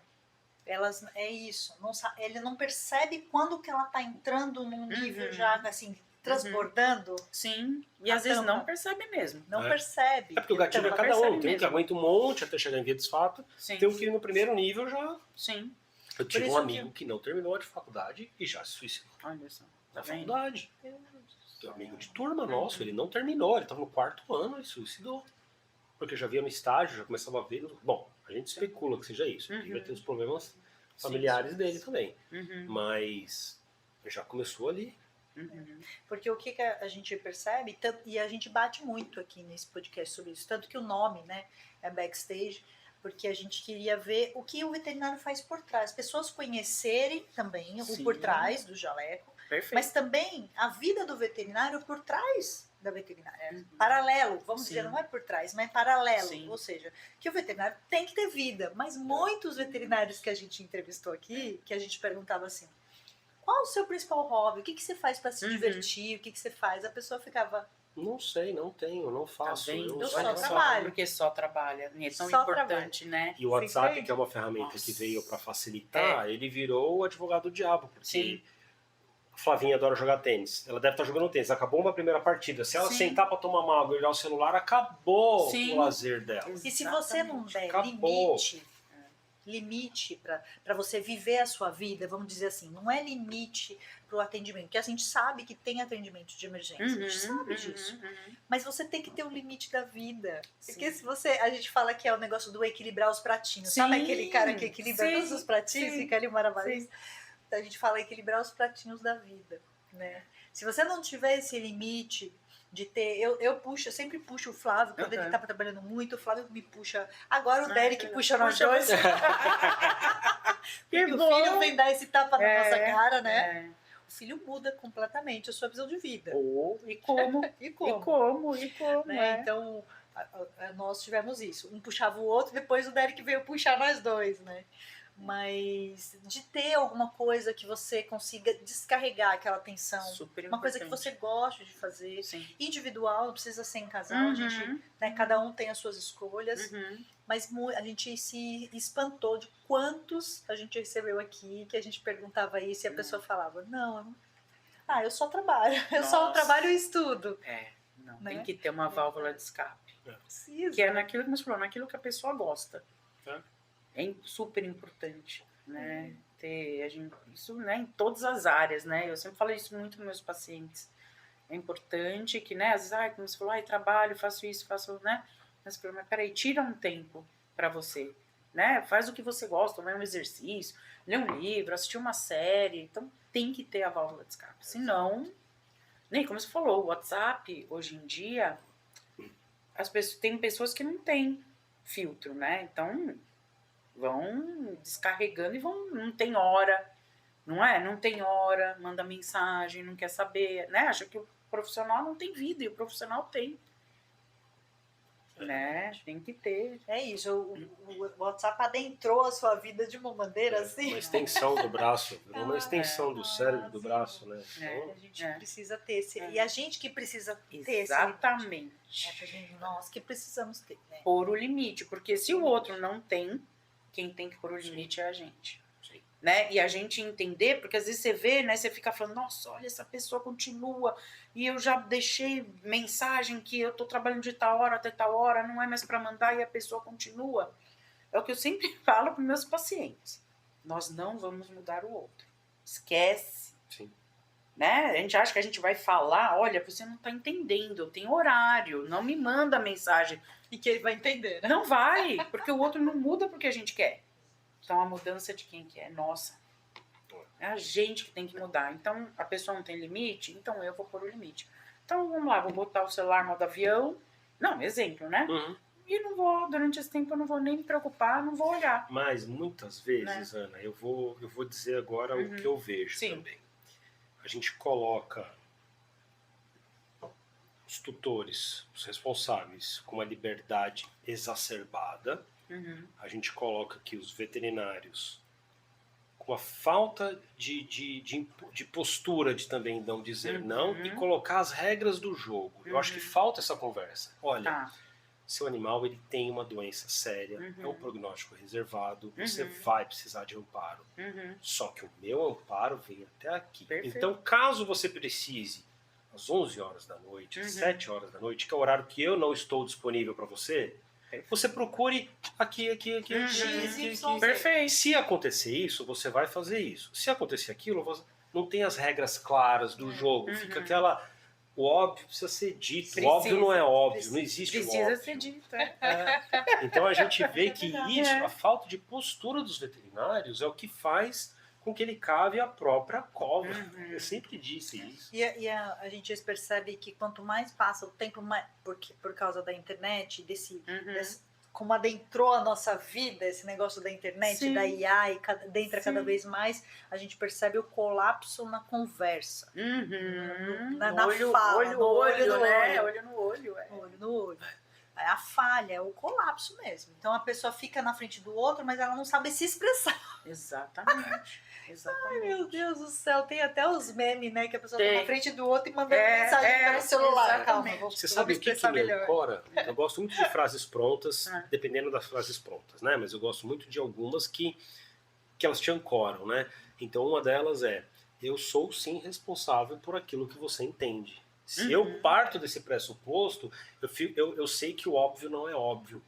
elas é isso, ele não percebe quando que ela está entrando num nível já assim transbordando. Sim. E às vezes não percebe mesmo. Não percebe. É porque o gatilho é cada um. Tem um que aguenta um monte até chegar em via de fato. Tem um que no primeiro nível já... Sim. Eu tive um amigo que não terminou a faculdade e já se suicidou. Olha só. Na faculdade. Tem um amigo de turma nosso, ele não terminou, ele estava no 4º ano e suicidou. Porque já via no estágio, já começava a ver. Bom, a gente especula que seja isso. Ele vai ter os problemas familiares dele também. Mas já começou ali. Porque o que a gente percebe, e a gente bate muito aqui nesse podcast sobre isso, tanto que o nome, né, é Backstage, porque a gente queria ver o que o veterinário faz por trás. As pessoas conhecerem também o por trás do jaleco, mas também a vida do veterinário por trás da veterinária. Paralelo, vamos dizer, não é por trás, mas é paralelo. Ou seja, que o veterinário tem que ter vida. Mas muitos veterinários que a gente entrevistou aqui, que a gente perguntava assim, qual o seu principal hobby? O que você faz para se divertir? O que você faz? A pessoa ficava... Não sei, não tenho, não faço. Eu só trabalho. Porque só trabalha. É tão importante, né? E o WhatsApp, que é uma ferramenta que veio para facilitar, ele virou o advogado do diabo. Porque a Flavinha adora jogar tênis. Ela deve estar jogando tênis. Acabou uma primeira partida. Se ela sentar para tomar uma água e olhar o celular, acabou o lazer dela. E se você não der limite para você viver a sua vida, vamos dizer assim, não é limite para o atendimento, porque a gente sabe que tem atendimento de emergência, a gente sabe disso, mas você tem que ter um limite da vida, porque se você, a gente fala que é o negócio do equilibrar os pratinhos, sabe aquele cara que equilibra todos os pratinhos, fica ali maravilhoso, então a gente fala equilibrar os pratinhos da vida, né? Se você não tiver esse limite de ter, eu sempre puxo o Flávio, quando ele tá trabalhando muito, o Flávio me puxa, agora o Derek puxa nós dois. Porque o filho vem dar esse tapa na nossa cara, né? O filho muda completamente a sua visão de vida. E como? Né? Então, nós tivemos isso. Um puxava o outro, depois o Derek veio puxar nós dois, né? Mas de ter alguma coisa que você consiga descarregar aquela tensão, uma coisa que você gosta de fazer, individual, não precisa ser em casal, a gente, né, cada um tem as suas escolhas, mas a gente se espantou de quantos a gente recebeu aqui, que a gente perguntava isso e a pessoa falava, eu só trabalho, eu só trabalho e estudo. Tem que ter uma válvula de escape. Precisa. Que é naquilo que você falou, naquilo que a pessoa gosta. É super importante, né? Isso, né, em todas as áreas, né? Eu sempre falo isso muito com meus pacientes. É importante que, né, às vezes, como você falou, trabalho, faço isso, né? Mas peraí, tira um tempo para você, né? Faz o que você gosta, vai um exercício, lê um livro, assistir uma série. Então, tem que ter a válvula de escape. Senão, nem como você falou, o WhatsApp, hoje em dia, tem pessoas que não têm filtro, né? Então... vão descarregando e não tem hora, não é? Não tem hora, manda mensagem, não quer saber, né? Acha que o profissional não tem vida e o profissional tem. Né? Tem que ter. É isso, o WhatsApp adentrou a sua vida de uma maneira assim. Uma extensão do braço, uma extensão do cérebro do braço, né? A gente precisa ter esse. E a gente que precisa ter exatamente. esse. Nós que precisamos ter. Né? Pôr o limite, porque se o outro não tem, quem tem que pôr o limite é a gente. Né? E a gente entender, porque às vezes você vê, né, você fica falando, nossa, olha, essa pessoa continua, e eu já deixei mensagem que eu tô trabalhando de tal hora até tal hora, não é mais para mandar, e a pessoa continua. É o que eu sempre falo para meus pacientes. Nós não vamos mudar o outro. Esquece. Né? A gente acha que a gente vai falar, olha, você não tá entendendo, eu tenho horário, não me manda mensagem. E que ele vai entender, né? Não vai, porque o outro não muda porque a gente quer. Então, a mudança de quem quer é nossa. É a gente que tem que mudar. Então, a pessoa não tem limite, então eu vou pôr o limite. Então, Então, vamos lá, vou botar o celular no modo avião. Não, exemplo, né? Uhum. E não vou, durante esse tempo, eu não vou nem me preocupar, não vou olhar. Mas muitas vezes, Ana, eu vou dizer agora o que eu vejo também. A gente coloca os tutores, os responsáveis, com uma liberdade exacerbada. A gente coloca aqui os veterinários com a falta de postura de também não dizer não e colocar as regras do jogo. Eu acho que falta essa conversa. Olha, seu animal ele tem uma doença séria, é um prognóstico reservado, você vai precisar de amparo. Só que o meu amparo vem até aqui. Perfeito. Então, caso você precise às 11 horas da noite, às 7 horas da noite, que é o horário que eu não estou disponível para você, você procure aqui. Perfeito. Se acontecer isso, você vai fazer isso. Se acontecer aquilo, você não tem as regras claras do jogo. Fica aquela... O óbvio precisa ser dito. O óbvio não é óbvio. Não existe o óbvio. Precisa ser dito. Então a gente vê que isso, a falta de postura dos veterinários é o que faz com que ele cave a própria cova. Eu sempre disse isso. E a gente percebe que quanto mais passa o tempo, mais, porque por causa da internet, como adentrou a nossa vida, esse negócio da internet, Sim. da IA, e adentra cada vez mais, a gente percebe o colapso na conversa. Na olho, fala, olho, no olho, né? olho. Olho no olho. Olho no olho. É a falha, é o colapso mesmo. Então a pessoa fica na frente do outro, mas ela não sabe se expressar. Exatamente. Ai, meu Deus do céu, tem até os memes, né? Que a pessoa tá na frente do outro e mandando É, mensagem pelo celular. exatamente. Calma, Você sabe o que me ancora? Eu gosto muito de frases prontas, dependendo das frases prontas, né? Mas eu gosto muito de algumas que elas te ancoram, né? Então uma delas é: eu sou sim responsável por aquilo que você entende. Se eu parto desse pressuposto, eu sei que o óbvio não é óbvio.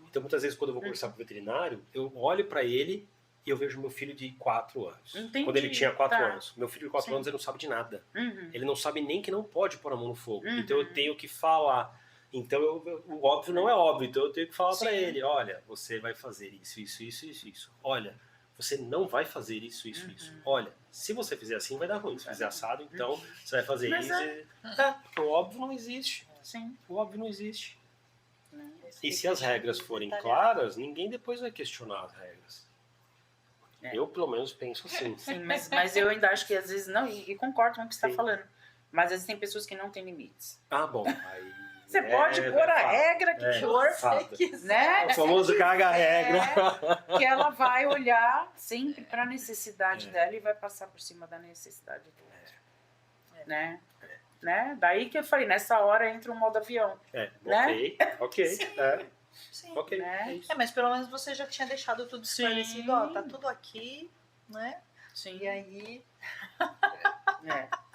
Então muitas vezes quando eu vou conversar com o veterinário, eu olho para ele e eu vejo meu filho de 4 anos. Entendi. Quando ele tinha 4 Tá. anos. Meu filho de 4 Sim. anos ele não sabe de nada. Uhum. Ele não sabe nem que não pode pôr a mão no fogo. Então eu tenho que falar. Então o óbvio não é óbvio. Então eu tenho que falar para ele: olha, você vai fazer isso. Olha, você não vai fazer isso. Olha, se você fizer assim vai dar ruim. Se fizer assado, então você vai fazer Mas isso. Porque o óbvio não existe. Sim. O óbvio não existe. E se as regras forem claras, ninguém depois vai questionar as regras. Eu, pelo menos, penso assim. Sim, mas eu ainda acho que às vezes não, e concordo com o que você está falando. Mas às vezes tem pessoas que não têm limites. Ah, bom. Aí Você pode pôr a regra que for, né? O famoso caga a regra. Que ela vai olhar sempre para a necessidade dela e vai passar por cima da necessidade do outro. Né? Daí que eu falei, nessa hora entra um modo avião. Né? Ok. Sim. Ok. Né? Mas pelo menos você já tinha deixado tudo esclarecido. Ó, tá tudo aqui, né? Sim. E aí...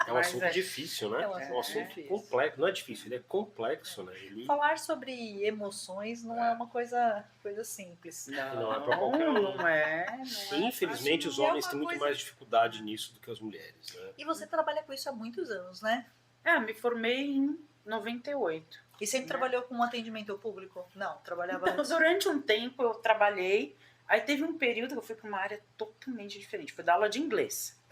É um assunto difícil, né? É um assunto complexo. Não é difícil, ele é complexo, né? Falar sobre emoções não é uma coisa simples. Não é pra qualquer um. Não é. Infelizmente, os homens têm muito mais dificuldade nisso do que as mulheres, né? E você trabalha com isso há muitos anos, né? Me formei em 98. E sempre trabalhou com atendimento ao público? Não, trabalhava antes. Durante um tempo eu trabalhei. Aí teve um período que eu fui para uma área totalmente diferente. Fui dar aula de inglês.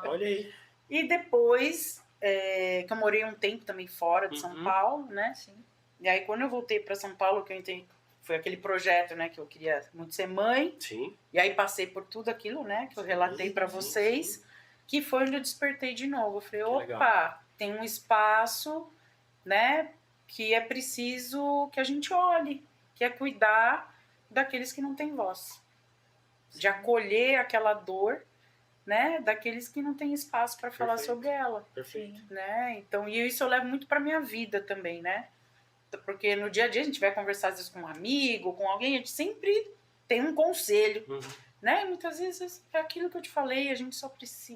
Olha aí. E depois, que eu morei um tempo também fora de São Paulo, né? Sim. E aí quando eu voltei para São Paulo, que eu entrei, foi aquele projeto, né? Que eu queria muito ser mãe. Sim. E aí passei por tudo aquilo, né? Que eu relatei para vocês. Que foi onde eu despertei de novo. Eu falei, opa, tem um espaço, né? Que é preciso que a gente olhe. Que é cuidar daqueles que não têm voz. De acolher aquela dor, né, daqueles que não têm espaço para falar sobre ela. Perfeito. Né? Então, e isso eu levo muito para minha vida também, né? Porque no dia a dia a gente vai conversar às vezes com um amigo, com alguém, a gente sempre tem um conselho, né? E muitas vezes é aquilo que eu te falei, a gente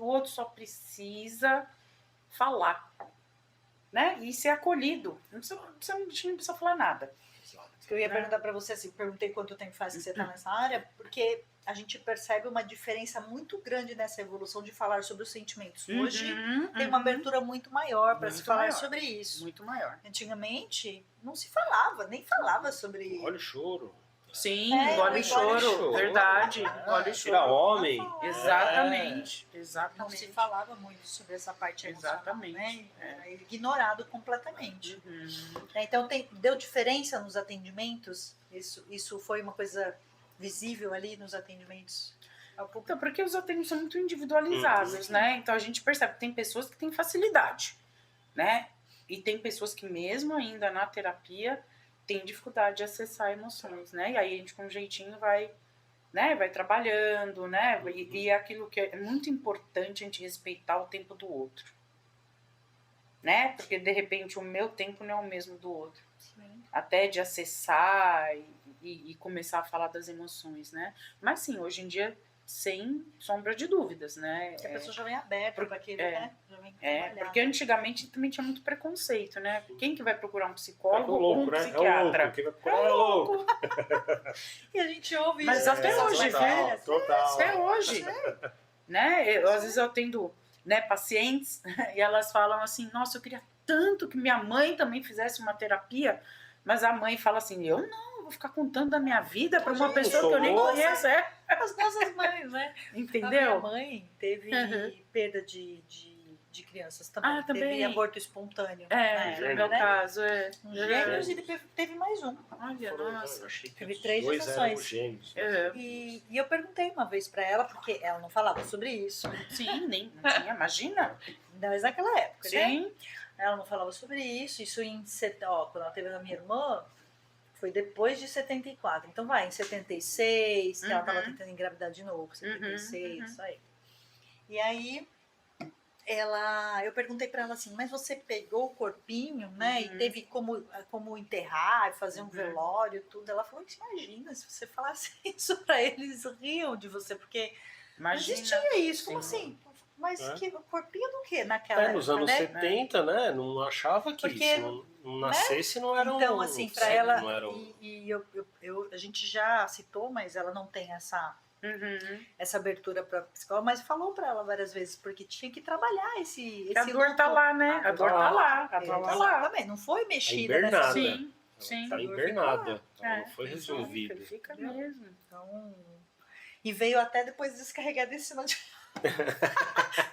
o outro só precisa falar, né? E ser acolhido. A gente não precisa falar nada. Eu ia perguntar para você, assim, perguntei quanto tempo faz que você está nessa área, porque a gente percebe uma diferença muito grande nessa evolução de falar sobre os sentimentos. Hoje tem uma abertura muito maior para se falar sobre isso. Muito maior. Antigamente não se falava, nem falava sobre... Olha o choro. Sim, engole o choro, verdade. Engole o choro. Vira homem. Exatamente, Não exatamente. se falava muito sobre essa parte emocional, Exatamente. né? Era ignorado completamente. Uhum. Então, deu diferença nos atendimentos? Isso foi uma coisa visível ali nos atendimentos? Então, porque os atendimentos são muito individualizados, né? Então a gente percebe que tem pessoas que têm facilidade, né? E tem pessoas que mesmo ainda na terapia têm dificuldade de acessar emoções, né? E aí a gente com um jeitinho vai, né? Vai trabalhando, né? E é aquilo que é muito importante a gente respeitar o tempo do outro, né? Porque de repente o meu tempo não é o mesmo do outro. Sim. Até de acessar e começar a falar das emoções, né? Mas sim, hoje em dia sem sombra de dúvidas, né? A pessoa já vem aberta para aquele, né? Já vem Porque antigamente também tinha muito preconceito, né? Quem que vai procurar um psicólogo É ou um psiquiatra? Quem vai procurar é louco. E a gente ouve Mas isso. até hoje, velhas. Total. Até hoje, né? Às vezes eu atendo, né, pacientes e elas falam assim, nossa, eu queria tanto que minha mãe também fizesse uma terapia, mas a mãe fala assim, eu vou ficar contando da minha vida para uma pessoa que eu nem conheço. As nossas mães, né? Entendeu? A minha mãe teve perda de crianças também. Teve aborto espontâneo. No meu caso, Gêmeos, e ele teve mais um. Olha, nossa. Teve 3 gestações. E eu perguntei uma vez pra ela, porque ela não falava sobre isso. Sim, nem não tinha, imagina. Ainda mais naquela época, Sim. né? Ela não falava sobre isso. Isso quando ela teve a minha irmã, foi depois de 74. Então em 76, que ela estava tentando engravidar de novo, 76, isso aí. E aí, eu perguntei para ela assim, mas você pegou o corpinho, né? E teve como enterrar, fazer um velório, tudo. Ela falou, imagina, se você falasse isso para eles, riam de você, porque não existia isso. Como assim? Mas que corpinho do quê naquela época, nos anos né? 70, né? Não achava que Porque, isso não nascesse, não era então, assim, para ela, a gente já citou, mas ela não tem essa abertura para psicóloga, mas falou para ela várias vezes, porque tinha que trabalhar esse a dor tá lá, né? A dor tá lá. A dor tá lá. Também, não foi mexida nessa dor. Sim. Tá hibernada. Não foi resolvida. Fica mesmo. Então, e veio até depois descarregar desse cima de...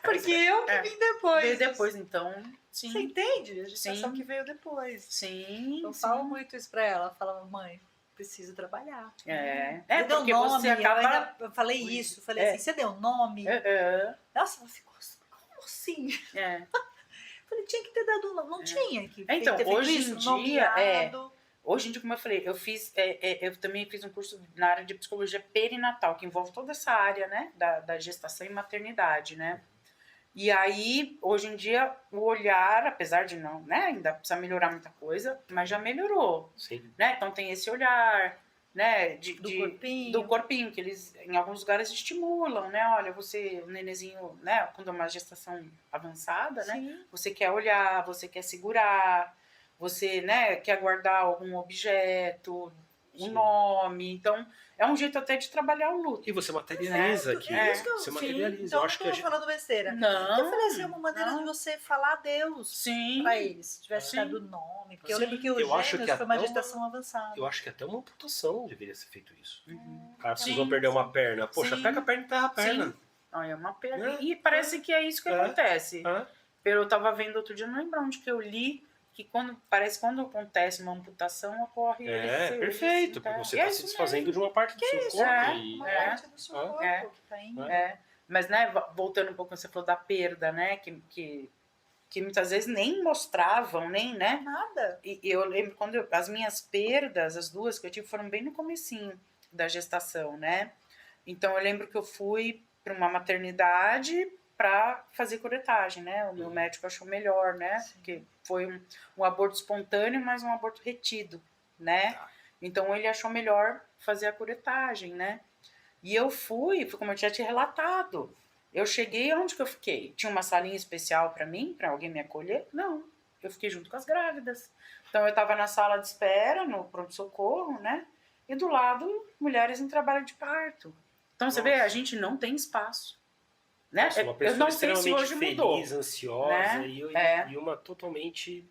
Porque eu que vim depois. Veio depois, então. Sim. Você entende? A gestação que veio depois. Sim. Eu falo muito isso pra ela. Eu falava, mãe, preciso trabalhar. Você deu porque nome, você acaba... eu falei isso. Falei assim, você deu nome? Nossa, ela ficou assim, como assim? Falei, tinha que ter dado nome. Não tinha que então, ter hoje isso, em dia, nomeado. Hoje em dia, como eu falei, eu também fiz um curso na área de psicologia perinatal, que envolve toda essa área, né, da gestação e maternidade, né? E aí, hoje em dia, o olhar, apesar de não, né, ainda precisa melhorar muita coisa, mas já melhorou. Sim. Né? Então tem esse olhar, né, do corpinho, que eles em alguns lugares estimulam, né? Olha, o nenenzinho, né, quando é uma gestação avançada, né? Você quer olhar, você quer segurar, você, né, quer guardar algum objeto, um nome. Então, é um jeito até de trabalhar o luto. E você materializa aqui. Você materializa. Então, eu acho não tô falando besteira. Não. Eu falei assim, é uma maneira de você falar Deus pra eles. Se tivesse dado nome. Porque eu lembro que o Gêmeos foi uma gestação avançada. Eu acho que até uma amputação deveria ser feito isso. O cara precisou perder uma perna. Poxa, pega a perna e enterra a perna. Não, é uma perna. E parece que é isso que acontece. Eu tava vendo outro dia, não lembro onde que eu li, que quando acontece uma amputação, ocorre... perfeito, porque você está se desfazendo de uma parte do seu corpo. Uma parte do seu corpo que tá indo. Mas, né, voltando um pouco, você falou da perda, né, que muitas vezes nem mostravam, nem, né? Nada. E eu lembro quando as minhas perdas, as duas que eu tive, foram bem no comecinho da gestação, né? Então, eu lembro que eu fui para uma maternidade para fazer curetagem, né? O meu médico achou melhor, né? Porque foi um aborto espontâneo, mas um aborto retido, né? Então ele achou melhor fazer a curetagem, né? E eu fui como eu tinha te relatado. Eu cheguei, onde que eu fiquei? Tinha uma salinha especial para mim, para alguém me acolher? Não, eu fiquei junto com as grávidas. Então eu estava na sala de espera, no pronto-socorro, né? E do lado, mulheres em trabalho de parto. Então você vê, a gente não tem espaço. Né? Uma pessoa eu não sei se hoje feliz, mudou, ansiosa, né? e uma totalmente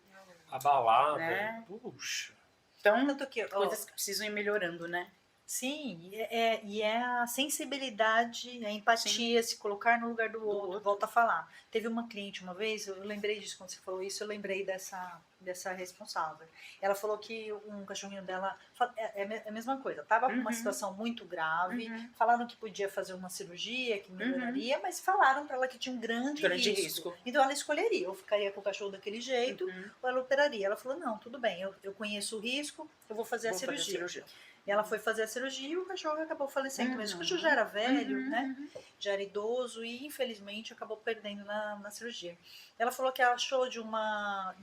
abalada. Né? Puxa. Então, coisas que precisam ir melhorando, né? Sim, e é a sensibilidade, a empatia, se colocar no lugar do outro, volta a falar. Teve uma cliente uma vez, eu lembrei disso quando você falou isso, eu lembrei dessa responsável. Ela falou que um cachorrinho dela, é a mesma coisa, estava com uma situação muito grave, falaram que podia fazer uma cirurgia, que melhoraria, mas falaram para ela que tinha um grande risco. Então ela escolheria, ou ficaria com o cachorro daquele jeito, ou ela operaria. Ela falou, não, tudo bem, eu conheço o risco, eu vou fazer a cirurgia. E ela foi fazer a cirurgia e o cachorro acabou falecendo. Mas o cachorro já era velho, né? Já era idoso e, infelizmente, acabou perdendo na cirurgia. Ela falou que ela achou de uma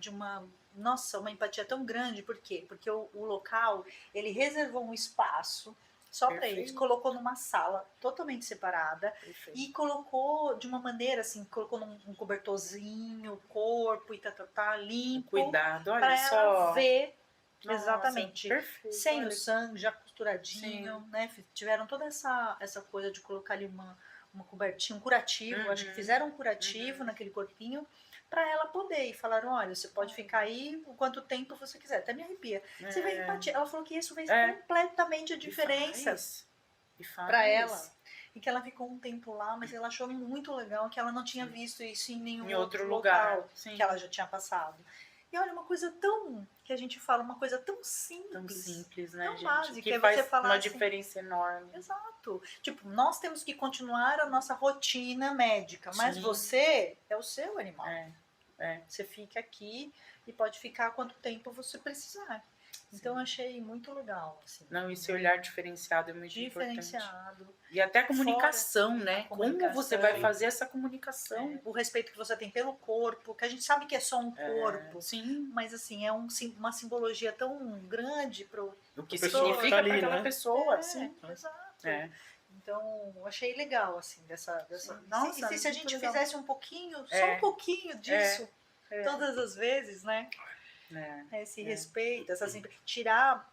nossa, uma empatia tão grande. Por quê? Porque o local, ele reservou um espaço só para eles. Colocou numa sala totalmente separada. E colocou de uma maneira assim, colocou num cobertorzinho, o corpo e tá limpo. Cuidado, olha pra só. Ela ver. Nossa, exatamente, perfeito, sem o sangue, já costuradinho, né? Tiveram toda essa coisa de colocar ali uma cobertinha, um curativo, acho que fizeram um curativo naquele corpinho para ela poder, e falaram, olha, você pode ficar aí o quanto tempo você quiser, até me arrepia. Você vê empatia, ela falou que isso fez completamente a diferença para ela. E que ela ficou um tempo lá, mas ela achou muito legal que ela não tinha visto isso em nenhum outro lugar que ela já tinha passado. E olha, uma coisa tão, que a gente fala, uma coisa tão simples. Tão simples, né, tão gente? básica. Que faz você falar uma assim, diferença enorme. Exato. Tipo, nós temos que continuar a nossa rotina médica, mas você é o seu animal. Você fica aqui e pode ficar quanto tempo você precisar. Então, eu achei muito legal. Assim, não, esse olhar diferenciado é muito importante. E até a comunicação, né? Como você vai fazer essa comunicação? O respeito que você tem pelo corpo, que a gente sabe que é só um corpo. Sim. Mas, assim, é uma simbologia tão grande para o que significa para aquela pessoa. Sim. Exato. Então, eu achei legal, assim, dessa... Nossa, se a gente fizesse um pouquinho, só um pouquinho disso, todas as vezes, né? Esse respeito, tirar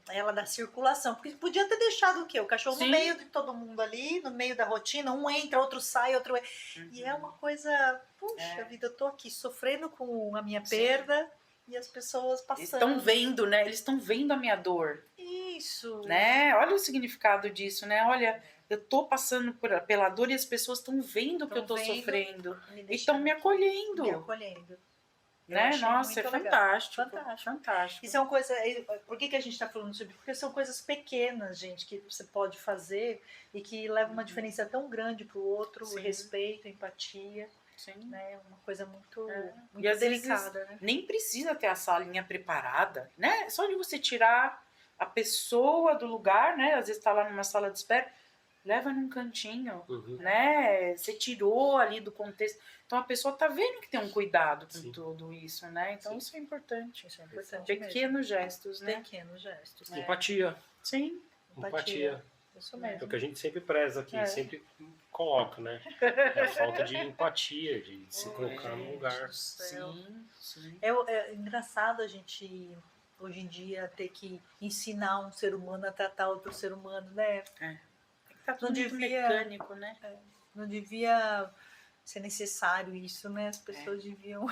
ela da circulação, porque podia ter deixado o quê? O cachorro no meio de todo mundo ali, no meio da rotina, um entra, outro sai, outro e é uma coisa, puxa vida, eu tô aqui sofrendo com a minha perda e as pessoas passando. Eles estão vendo, né? Eles estão vendo a minha dor. Isso. Né? Olha o significado disso, né? Olha, eu tô passando pela dor e as pessoas estão vendo que eu tô sofrendo e estão me acolhendo. Né? Nossa, é fantástico. Fantástico. Isso é uma coisa. Por que a gente está falando sobre? Porque são coisas pequenas, gente, que você pode fazer e que levam uma diferença tão grande para o outro, o respeito, a empatia. Né? Uma coisa muito, muito e delicada. Vezes, né? Nem precisa ter a salinha preparada, né? Só de você tirar a pessoa do lugar, né? Às vezes está lá numa sala de espera, leva num cantinho, né? Você tirou ali do contexto. Então a pessoa tá vendo que tem um cuidado com tudo isso, né? Então isso é importante. Isso é importante. Pequenos gestos, né? Pequenos gestos. Empatia. Sim. Empatia. Isso mesmo. É o que a gente sempre preza aqui, sempre coloca, né? É a falta de empatia, de se colocar no lugar. Sim. É engraçado a gente, hoje em dia, ter que ensinar um ser humano a tratar outro ser humano, né? Tá tudo mecânico, né? Não devia ser necessário isso, né? As pessoas deviam...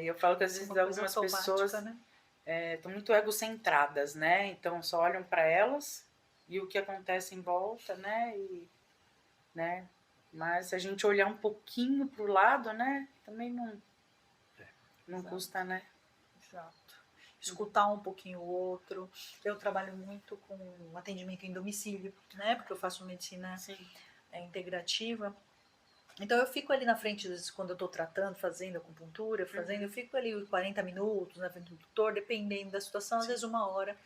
eu falo que às vezes algumas pessoas estão muito egocentradas, né? Então só olham para elas e o que acontece em volta, né? Mas se a gente olhar um pouquinho pro lado, né? Também não custa, né? Exato. Escutar um pouquinho o outro. Eu trabalho muito com atendimento em domicílio, né? Porque eu faço medicina integrativa. Então eu fico ali na frente, quando eu estou tratando, fazendo acupuntura, eu fico ali 40 minutos na frente do tutor, dependendo da situação, às vezes 1 hora.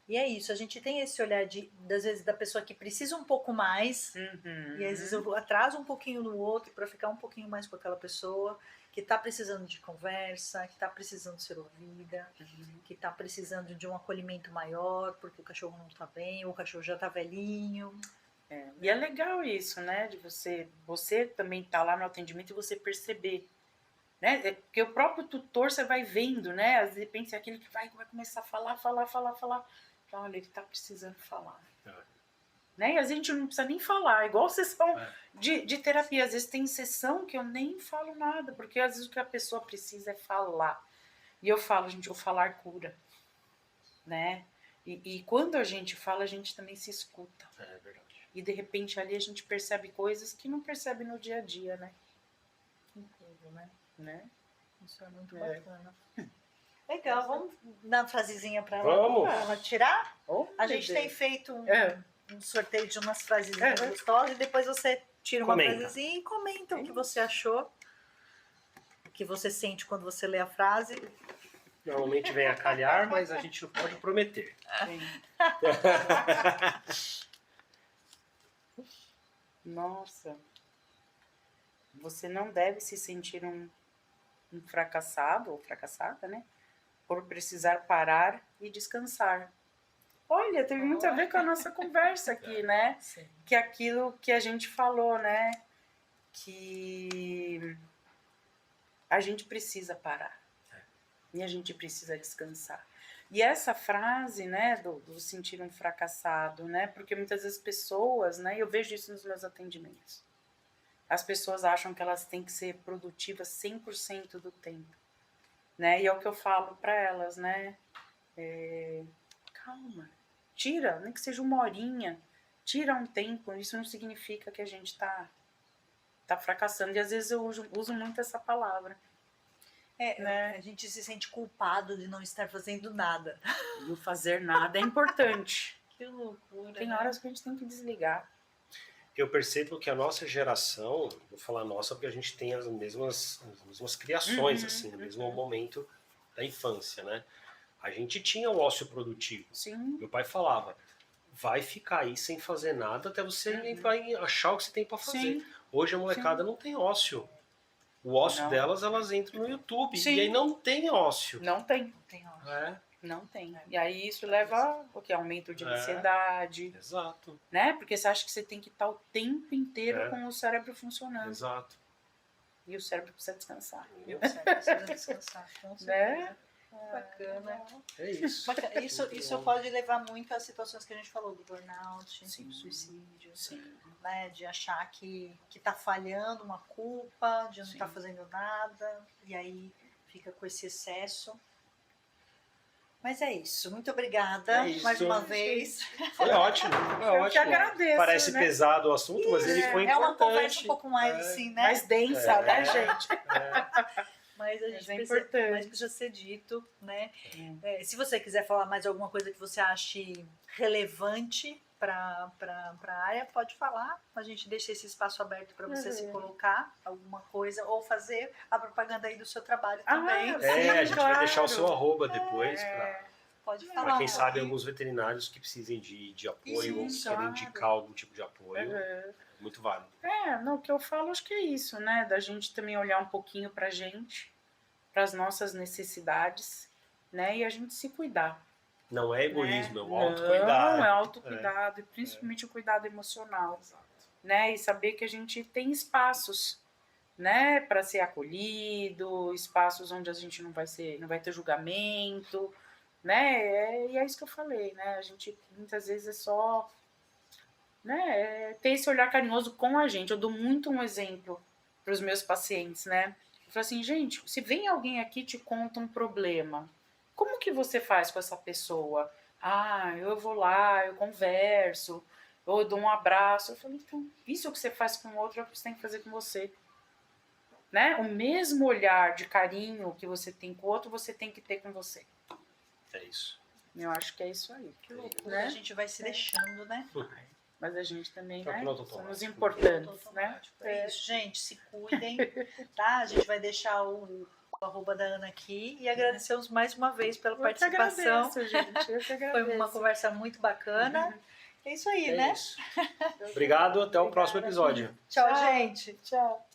E é isso, a gente tem esse olhar às vezes da pessoa que precisa um pouco mais, e às vezes eu atraso um pouquinho no outro para ficar um pouquinho mais com aquela pessoa que está precisando de conversa, que está precisando ser ouvida, que está precisando de um acolhimento maior, porque o cachorro não está bem, ou o cachorro já está velhinho. E é legal isso, né? De você também tá lá no atendimento e você perceber, né? Porque o próprio tutor você vai vendo, né? Às vezes, de repente, é aquele que vai começar a falar. Então, olha, ele tá precisando falar. Né? E às vezes a gente não precisa nem falar, igual sessão de terapia. Às vezes tem sessão que eu nem falo nada, porque às vezes o que a pessoa precisa é falar. E eu falo, gente, o falar cura, né? E quando a gente fala, a gente também se escuta. É verdade. E de repente ali a gente percebe coisas que não percebe no dia a dia, né? Incrível, né? Isso é muito bacana. Legal, vamos dar uma frasezinha para Vamos. ela tirar? Oh, A gente tem feito É. um sorteio de umas frasezinhas gostosas e depois você tira uma Comenta. frasezinha e comenta o que você achou, o que você sente quando você lê a frase. Normalmente vem a calhar, mas a gente não pode prometer. Sim. Nossa. Você não deve se sentir um fracassado ou fracassada, né? Por precisar parar e descansar. Olha, teve muito a ver com a nossa conversa aqui, né? Sim. Que aquilo que a gente falou, né? Que a gente precisa parar. E a gente precisa descansar. E essa frase, né, do sentir um fracassado, né? Porque muitas vezes pessoas, né? Eu vejo isso nos meus atendimentos. As pessoas acham que elas têm que ser produtivas 100% do tempo, né? E é o que eu falo para elas, né? Calma, tira, nem que seja uma horinha, tira um tempo. Isso não significa que a gente tá fracassando. E às vezes eu uso muito essa palavra. Né? A gente se sente culpado de não estar fazendo nada. Não fazer nada é importante. Que loucura. Tem horas que a gente tem que desligar. Eu percebo que a nossa geração, vou falar nossa porque a gente tem as mesmas criações, assim, no mesmo momento da infância, né? A gente tinha o ócio produtivo. Sim. Meu pai falava, vai ficar aí sem fazer nada até você vai achar o que você tem para fazer. Sim. Hoje a molecada não tem ócio. O ócio delas, elas entram no YouTube. Sim. E aí não tem ócio. Não tem. Não tem ócio. Não tem. E aí isso leva ao que? Aumento de ansiedade. Exato. Né? Porque você acha que você tem que estar o tempo inteiro com o cérebro funcionando. Exato. E o cérebro precisa descansar. E o cérebro precisa descansar. Com certeza. Né? Bacana. É isso. Isso pode levar muito às situações que a gente falou, do burnout, Sim. do suicídio, Sim. né? De achar que tá falhando, uma culpa, de não Sim. estar fazendo nada, e aí fica com esse excesso. Mas é isso. Muito obrigada mais uma vez. Foi ótimo. Eu que agradeço. Parece né? pesado o assunto, mas ele foi É uma importante. conversa um pouco mais assim, né? Mais densa, né, gente? Mas a gente é precisa, importante. mas precisa ser dito, né? Se você quiser falar mais alguma coisa que você ache relevante para a área, pode falar. A gente deixa esse espaço aberto para você se colocar alguma coisa ou fazer a propaganda aí do seu trabalho também. Sim, a gente vai deixar o seu claro. @, depois Pode para falar. quem sabe alguns veterinários que precisem de apoio ou Sim, querem claro. indicar algum tipo de apoio. Muito válido. Não, o que eu falo acho que é isso, né? Da gente também olhar um pouquinho pra gente, para as nossas necessidades, né? E a gente se cuidar. Não é egoísmo, é um Não, autocuidado. é autocuidado, e principalmente o cuidado emocional. Né? E saber que a gente tem espaços, né, para ser acolhido, espaços onde a gente não vai ter julgamento, né? E é isso que eu falei, né? A gente muitas vezes é só, né, ter esse olhar carinhoso com a gente. Eu dou muito um exemplo para os meus pacientes, né? Eu falo assim, gente, se vem alguém aqui e te conta um problema, como que você faz com essa pessoa? Eu vou lá, eu converso, eu dou um abraço. Eu falo, então, isso que você faz com o outro é o que você tem que fazer com você. Né? O mesmo olhar de carinho que você tem com o outro, você tem que ter com você. É isso. Eu acho que é isso aí. Que loucura, né? a gente vai se deixando, né? Mas a gente também, Tá né? piloto Somos automático. importantes, né? É isso, gente, se cuidem, tá? A gente vai deixar o @da Ana aqui e agradecemos mais uma vez pela participação. Eu que agradeço, gente. Eu que agradeço. Foi uma conversa muito bacana. É isso aí, né? Isso. Obrigado, até o próximo episódio. Tchau, gente. Tchau.